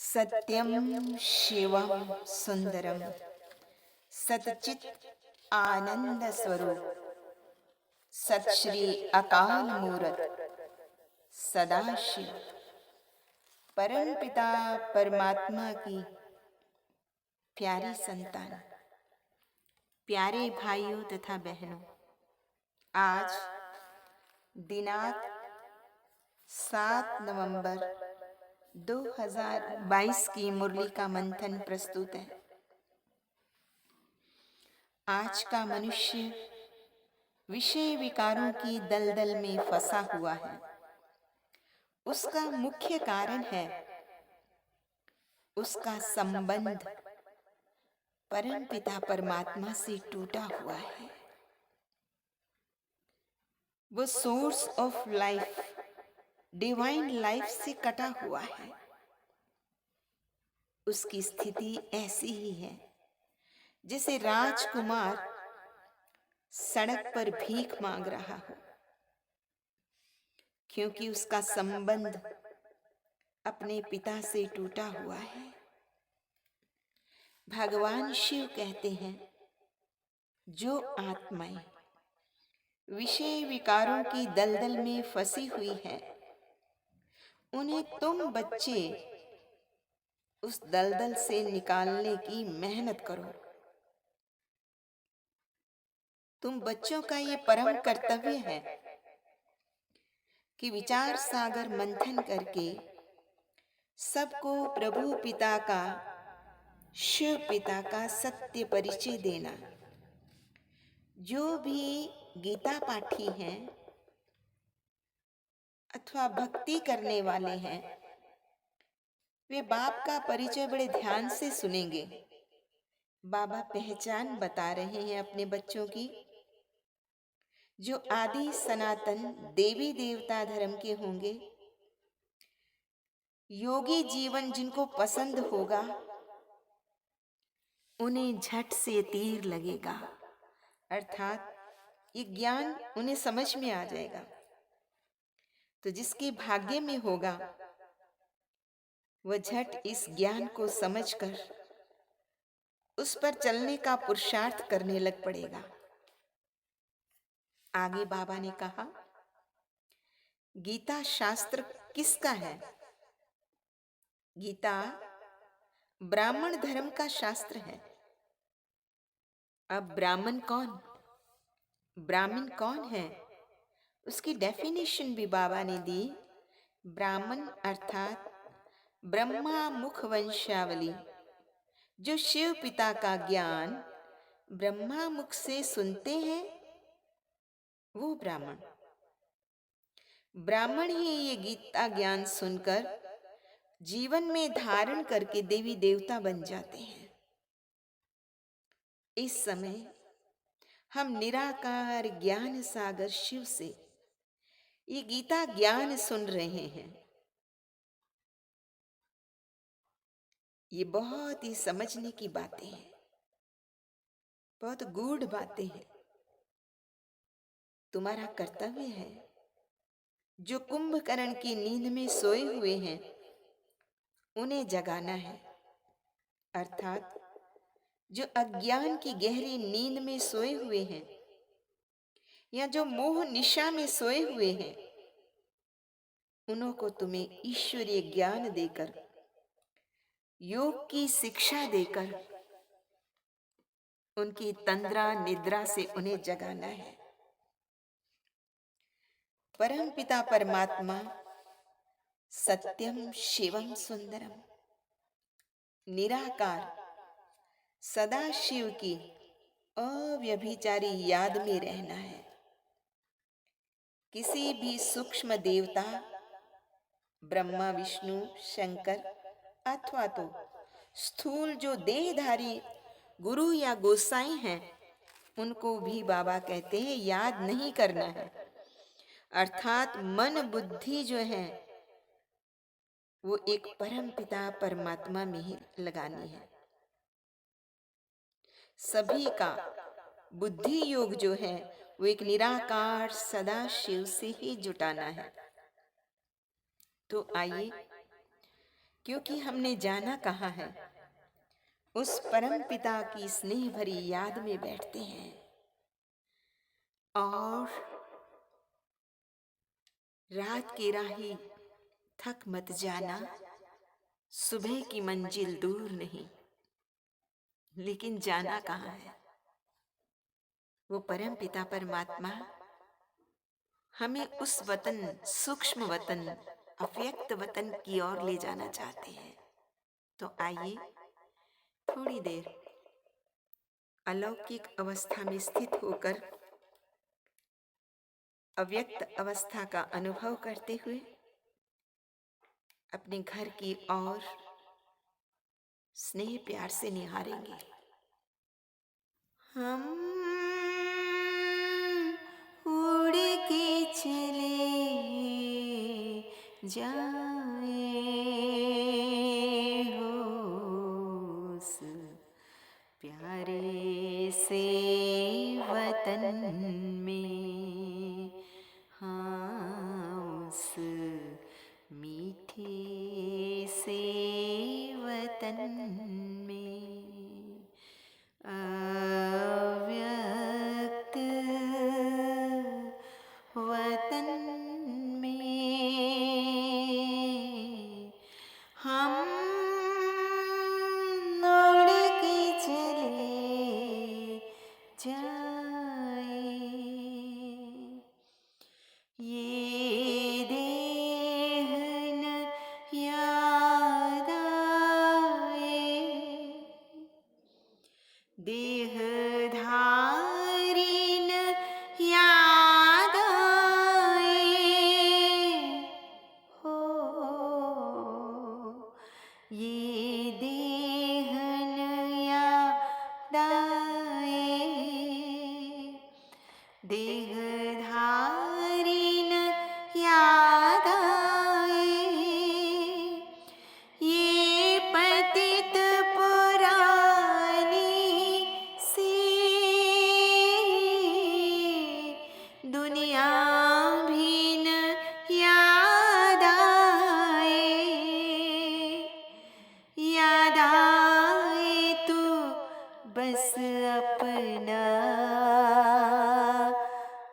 सत्यम शिवम सुंदरम सतचित आनंद स्वरूप सत श्री अकाल मूरत सदाशिव परम पिता परमात्मा की प्यारी संतान, प्यारे भाइयों तथा बहनों, आज दिनांक 7 नवंबर 2022 की मुरली का मंथन प्रस्तुत है। आज का मनुष्य विषय विकारों की दलदल में फंसा हुआ है। उसका मुख्य कारण है उसका संबंध परम पिता परमात्मा से टूटा हुआ है। वो source of life, divine life से कटा हुआ है। उसकी स्थिति ऐसी ही है जैसे राजकुमार सड़क पर भीख मांग रहा हो, क्योंकि उसका संबंध अपने पिता से टूटा हुआ है। भगवान शिव कहते हैं, जो आत्माएं विषय विकारों की दलदल में फंसी हुई है, उन्हें तुम बच्चे उस दलदल से निकालने की मेहनत करो। तुम बच्चों का ये परम कर्तव्य है कि विचार सागर मंथन करके सबको प्रभु पिता का, शिव पिता का सत्य परिचय देना। जो भी गीता पाठी हैं अथवा भक्ति करने वाले हैं, वे बाप का परिचय बड़े ध्यान से सुनेंगे। बाबा पहचान बता रहे हैं अपने बच्चों की, जो आदि सनातन देवी देवता धर्म के होंगे, योगी जीवन जिनको पसंद होगा, उन्हें झट से तीर लगेगा, अर्थात ये ज्ञान उन्हें समझ में आ जाएगा। तो जिसके भाग्य में होगा वह झट इस ज्ञान को समझकर उस पर चलने का पुरुषार्थ करने लग पड़ेगा। आगे बाबा ने कहा, गीता शास्त्र किसका है? गीता ब्राह्मण धर्म का शास्त्र है। अब ब्राह्मण कौन, ब्राह्मण कौन है, उसकी डेफिनेशन भी बाबा ने दी। ब्राह्मण अर्थात ब्रह्मा मुख वंशावली, जो शिव पिता का ज्ञान ब्रह्मा मुख से सुनते हैं, वो ब्राह्मण। ब्राह्मण ही ये गीता ज्ञान सुनकर जीवन में धारण करके देवी देवता बन जाते हैं। इस समय हम निराकार ज्ञान सागर शिव से ये गीता ज्ञान सुन रहे हैं। ये बहुत ही समझने की बातें हैं, बहुत गूढ़ बातें हैं। तुम्हारा कर्तव्य है, जो कुंभकर्ण की नींद में सोए हुए हैं, उन्हें जगाना है। अर्थात जो अज्ञान की गहरी नींद में सोए हुए हैं या जो मोह निशा में सोए हुए हैं, उनको तुम्हें ईश्वरीय ज्ञान देकर, योग की शिक्षा देकर उनकी तंद्रा निद्रा से उन्हें जगाना है। परम पिता परमात्मा सत्यम शिवम सुंदरम, निराकार सदा शिव की अव्यभिचारी याद में रहना है। किसी भी सूक्ष्म देवता, ब्रह्मा विष्णु शंकर, अथवा तो स्थूल जो देहधारी गुरु या गोसाई हैं, उनको भी बाबा कहते हैं याद नहीं करना है। अर्थात मन बुद्धि जो है वो एक परम पिता परमात्मा में ही लगानी है। सभी का बुद्धि योग जो है वो एक निराकार सदा शिव से ही जुटाना है। तो आइए क्योंकि हमने जाना कहाँ है, उस परम पिता की स्नेह भरी याद में बैठते हैं। और रात की राही थक मत जाना, सुबह की मंजिल दूर नहीं, लेकिन जाना कहाँ है। वो परम पिता परमात्मा हमें उस वतन, सूक्ष्म वतन, अव्यक्त वतन की ओर ले जाना चाहते हैं। तो आइए थोड़ी देर अलौकिक अवस्था में स्थित होकर अव्यक्त अवस्था का अनुभव करते हुए अपने घर की ओर स्नेह प्यार से निहारेंगे। हम उड़ के चले जाए हो उस प्यारे से वतन में, हाँ उस मीठे से वतन में, अव्यक्त वतन में हम उड़ के चले जाए। ये देह न याद आए, देहधारी न याद आए हो, ये देह न याद आए, देहधारी न याद आए, ये पतित पुरानी सी दुनिया भी न याद आए, याद आए तो बस अपना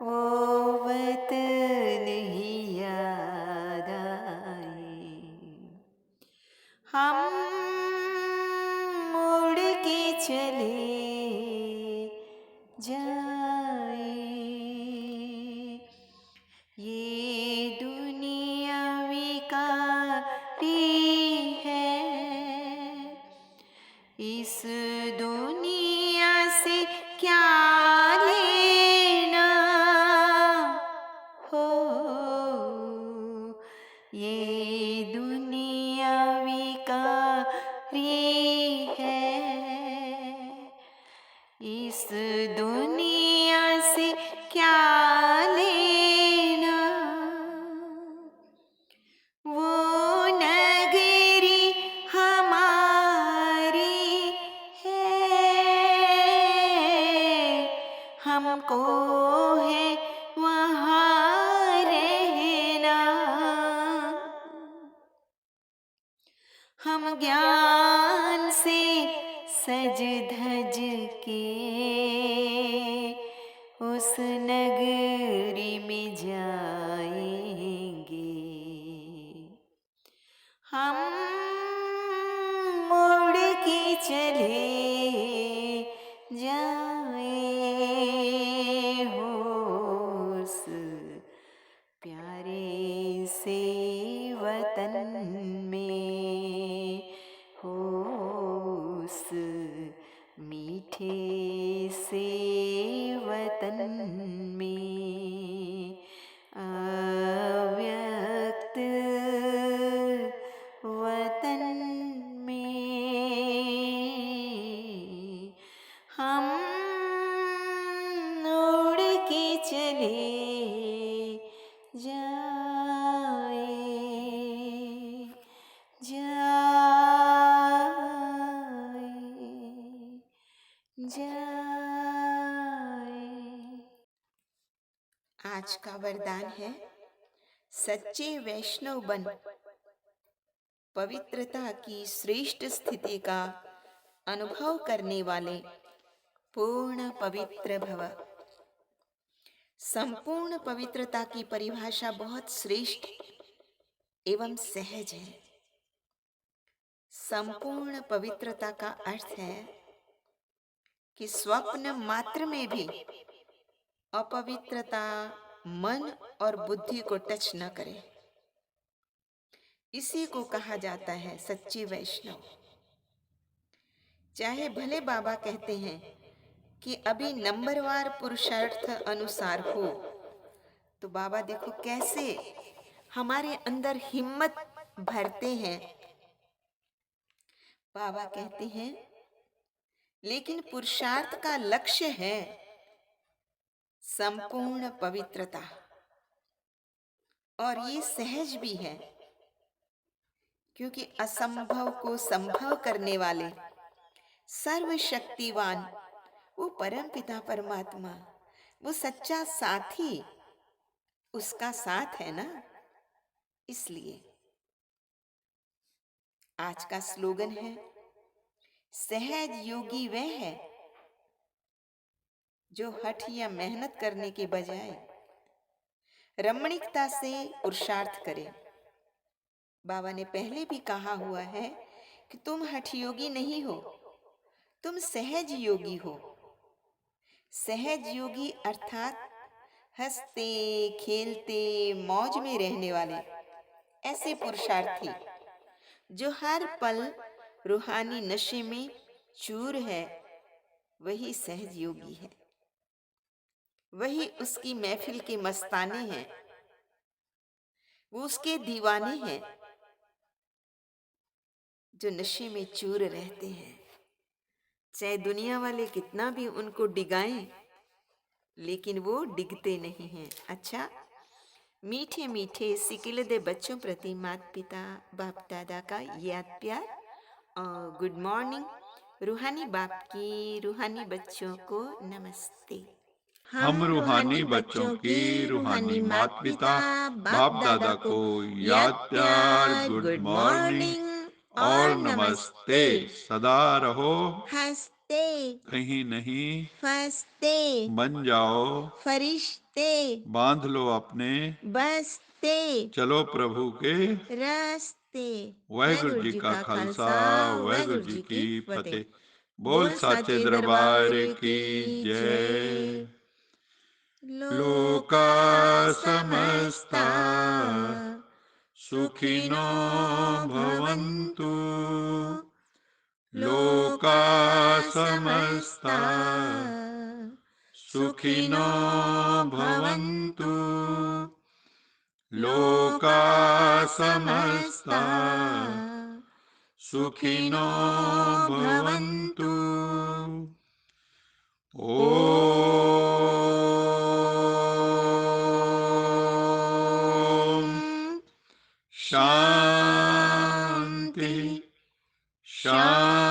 वो वतन ही याद आए। हम उड़ के चले जाए। ये दुनिया विकारी है, इस दुनिया से क्या लेना हो, ये दुनिया विकारी है, इस दुनिया से क्या लेना। वो नगरी हमारी है, हमको है वहाँ रहना। हम ज्ञान से सज धज के उस नगरी में जाएंगे। हम मुड़ के चले जाए हो उस प्यारे से वतन में, हो उस मीठे से वतन में, अव्यक्त वतन में हम उड़ के चले जाए, जाए, जाए। आज का वरदान है, सच्चे वैष्णव बन, पवित्रता की श्रेष्ठ स्थिति का अनुभव करने वाले पूर्ण पवित्र भव। संपूर्ण पवित्रता की परिभाषा बहुत श्रेष्ठ एवं सहज है। संपूर्ण पवित्रता का अर्थ है कि स्वप्न मात्र में भी अपवित्रता मन और बुद्धि को टच न करे। इसी को कहा जाता है सच्ची वैष्णव। चाहे भले बाबा कहते हैं कि अभी नंबरवार पुरुषार्थ अनुसार हो, तो बाबा देखो कैसे हमारे अंदर हिम्मत भरते हैं। बाबा कहते हैं लेकिन पुरुषार्थ का लक्ष्य है संपूर्ण पवित्रता, और ये सहज भी है क्योंकि असंभव को संभव करने वाले सर्वशक्तिवान वो परमपिता परमात्मा, वो सच्चा साथी, उसका साथ है ना। इसलिए आज का स्लोगन है सहज योगी वह है जो हठ या मेहनत करने के बजाय रमणीकता से पुरुषार्थ करे। बाबा ने पहले भी कहा हुआ है कि तुम हठ योगी नहीं हो, तुम सहज योगी हो। सहज योगी अर्थात हंसते खेलते मौज में रहने वाले ऐसे पुरुषार्थी जो हर पल रूहानी नशे में चूर है, वही सहज योगी है। वही उसकी महफिल के मस्ताने हैं, वो उसके दीवाने हैं जो नशे में चूर रहते हैं। चाहे दुनिया वाले कितना भी उनको डिगाएं, लेकिन वो डिगते नहीं हैं। अच्छा, मीठे मीठे सिकिलदे बच्चों प्रति माता पिता बाप दादा का याद प्यार और गुड मॉर्निंग। रूहानी बाप की रूहानी बच्चों को नमस्ते। हम रूहानी बच्चों की रूहानी माता पिता बाप दादा को याद प्यार, गुड मॉर्निंग और नमस्ते। सदा रहो हंसते, कहीं नहीं फंसते, बन जाओ फरिश्ते, बांध लो अपने बसते, चलो प्रभु के रास्ते। वाहिगुरु जी का खालसा वाहिगुरु जी की फतेह। बोल साचे दरबार की जय। लोका समस्ता सुखिनो भवन्तु। लोका समस्ता सुखिनो भवन्तु। लोका समस्ता सुखिनो भवन्तु। ओम शांति शांति।